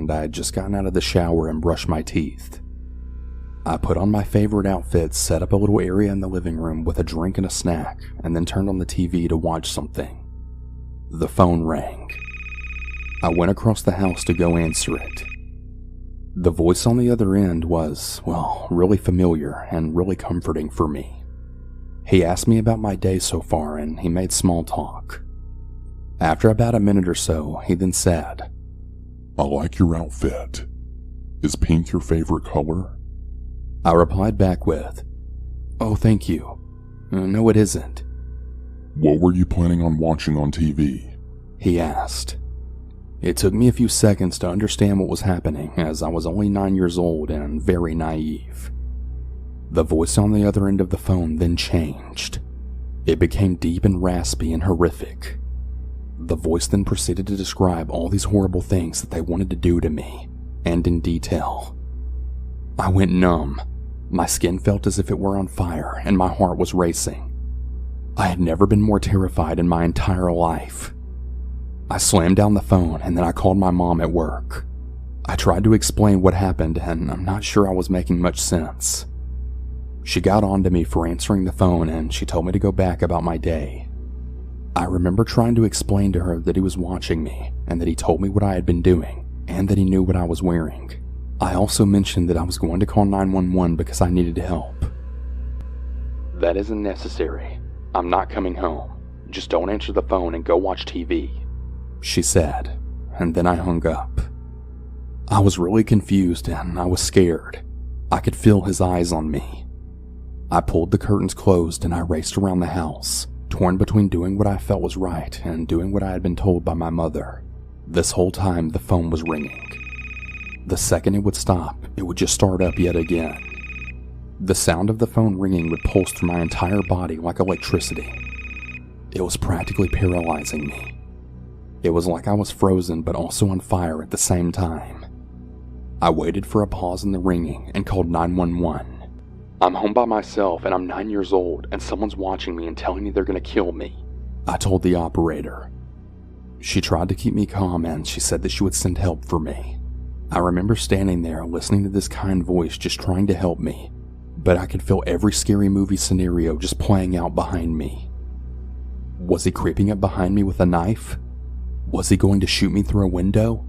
and I had just gotten out of the shower and brushed my teeth. I put on my favorite outfit, set up a little area in the living room with a drink and a snack, and then turned on the TV to watch something. The phone rang. I went across the house to go answer it. The voice on the other end was, well, really familiar and really comforting for me. He asked me about my day so far, and he made small talk. After about a minute or so, he then said, "I like your outfit. Is pink your favorite color?" I replied back with, "Oh, thank you. No, it isn't." "What were you planning on watching on TV?" he asked. It took me a few seconds to understand what was happening, as I was only 9 years old and very naive. The voice on the other end of the phone then changed. It became deep and raspy and horrific. The voice then proceeded to describe all these horrible things that they wanted to do to me, and in detail. I went numb. My skin felt as if it were on fire, and my heart was racing. I had never been more terrified in my entire life. I slammed down the phone, and then I called my mom at work. I tried to explain what happened, and I'm not sure I was making much sense. She got on to me for answering the phone, and she told me to go back about my day. I remember trying to explain to her that he was watching me, and that he told me what I had been doing, and that he knew what I was wearing. I also mentioned that I was going to call 911 because I needed help. "That isn't necessary. I'm not coming home. Just don't answer the phone and go watch TV," she said, and then I hung up. I was really confused and I was scared. I could feel his eyes on me. I pulled the curtains closed and I raced around the house, torn between doing what I felt was right and doing what I had been told by my mother. This whole time the phone was ringing. The second it would stop, it would just start up yet again. The sound of the phone ringing would pulse through my entire body like electricity. It was practically paralyzing me. It was like I was frozen but also on fire at the same time. I waited for a pause in the ringing and called 911. "I'm home by myself and I'm 9 years old and someone's watching me and telling me they're going to kill me," I told the operator. She tried to keep me calm and she said that she would send help for me. I remember standing there listening to this kind voice just trying to help me, but I could feel every scary movie scenario just playing out behind me. Was he creeping up behind me with a knife? Was he going to shoot me through a window?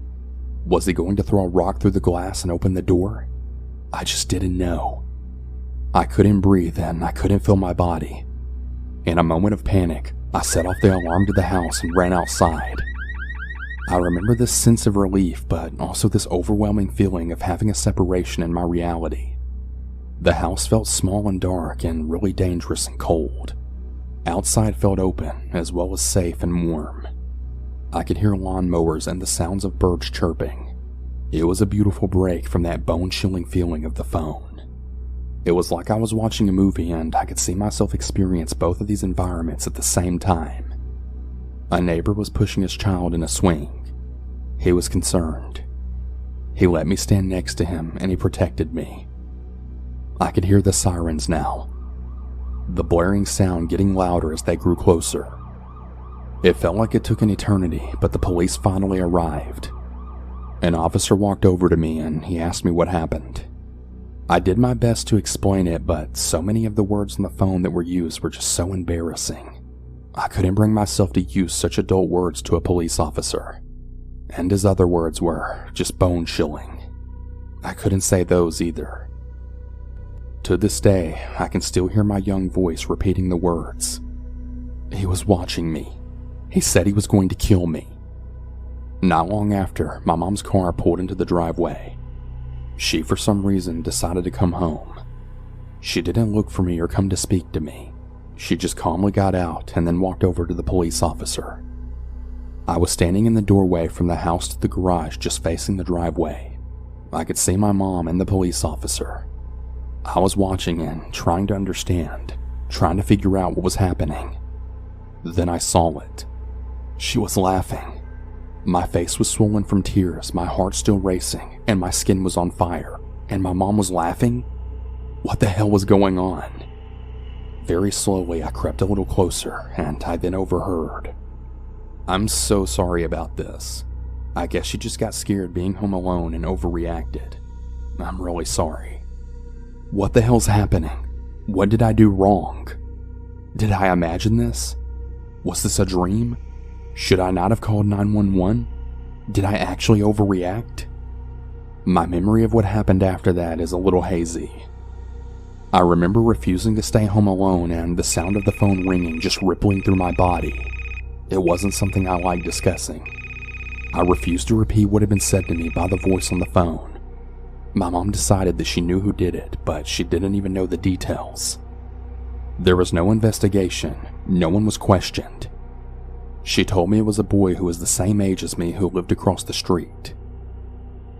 Was he going to throw a rock through the glass and open the door? I just didn't know. I couldn't breathe and I couldn't feel my body. In a moment of panic, I set off the alarm to the house and ran outside. I remember this sense of relief, but also this overwhelming feeling of having a separation in my reality. The house felt small and dark and really dangerous and cold. Outside felt open, as well as safe and warm. I could hear lawnmowers and the sounds of birds chirping. It was a beautiful break from that bone-chilling feeling of the phone. It was like I was watching a movie and I could see myself experience both of these environments at the same time. A neighbor was pushing his child in a swing. He was concerned. He let me stand next to him and he protected me. I could hear the sirens now, the blaring sound getting louder as they grew closer. It felt like it took an eternity, but the police finally arrived. An officer walked over to me and he asked me what happened. I did my best to explain it, but so many of the words on the phone that were used were just so embarrassing. I couldn't bring myself to use such adult words to a police officer. And his other words were just bone-chilling. I couldn't say those either. To this day, I can still hear my young voice repeating the words. He was watching me. He said he was going to kill me. Not long after, my mom's car pulled into the driveway. She, for some reason, decided to come home. She didn't look for me or come to speak to me. She just calmly got out and then walked over to the police officer. I was standing in the doorway from the house to the garage, just facing the driveway. I could see my mom and the police officer. I was watching and trying to understand, trying to figure out what was happening. Then I saw it. She was laughing. My face was swollen from tears, my heart still racing, and my skin was on fire, and my mom was laughing? What the hell was going on? Very slowly, I crept a little closer, and I then overheard. "I'm so sorry about this. I guess she just got scared being home alone and overreacted. I'm really sorry. What the hell's happening? What did I do wrong? Did I imagine this? Was this a dream? Should I not have called 911? Did I actually overreact? My memory of what happened after that is a little hazy. I remember refusing to stay home alone and the sound of the phone ringing just rippling through my body. It wasn't something I liked discussing. I refused to repeat what had been said to me by the voice on the phone. My mom decided that she knew who did it, but she didn't even know the details. There was no investigation. No one was questioned. She told me it was a boy who was the same age as me who lived across the street.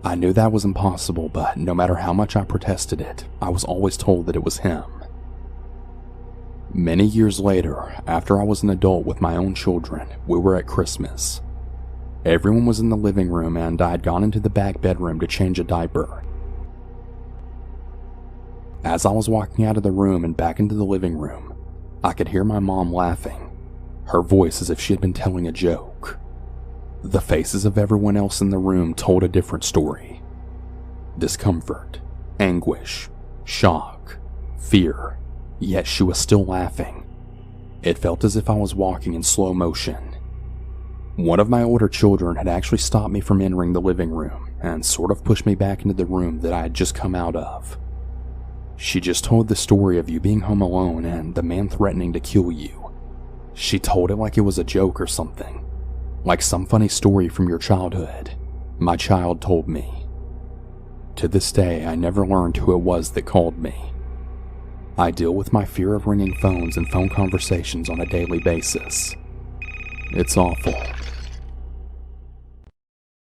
I knew that was impossible, but no matter how much I protested it, I was always told that it was him. Many years later, after I was an adult with my own children, we were at Christmas. Everyone was in the living room and I had gone into the back bedroom to change a diaper. As I was walking out of the room and back into the living room, I could hear my mom laughing, her voice as if she had been telling a joke. The faces of everyone else in the room told a different story. Discomfort, anguish, shock, fear, yet she was still laughing. It felt as if I was walking in slow motion. One of my older children had actually stopped me from entering the living room and sort of pushed me back into the room that I had just come out of. She just told the story of you being home alone and the man threatening to kill you. She told it like it was a joke or something. Like some funny story from your childhood, my child told me. To this day, I never learned who it was that called me. I deal with my fear of ringing phones and phone conversations on a daily basis. It's awful,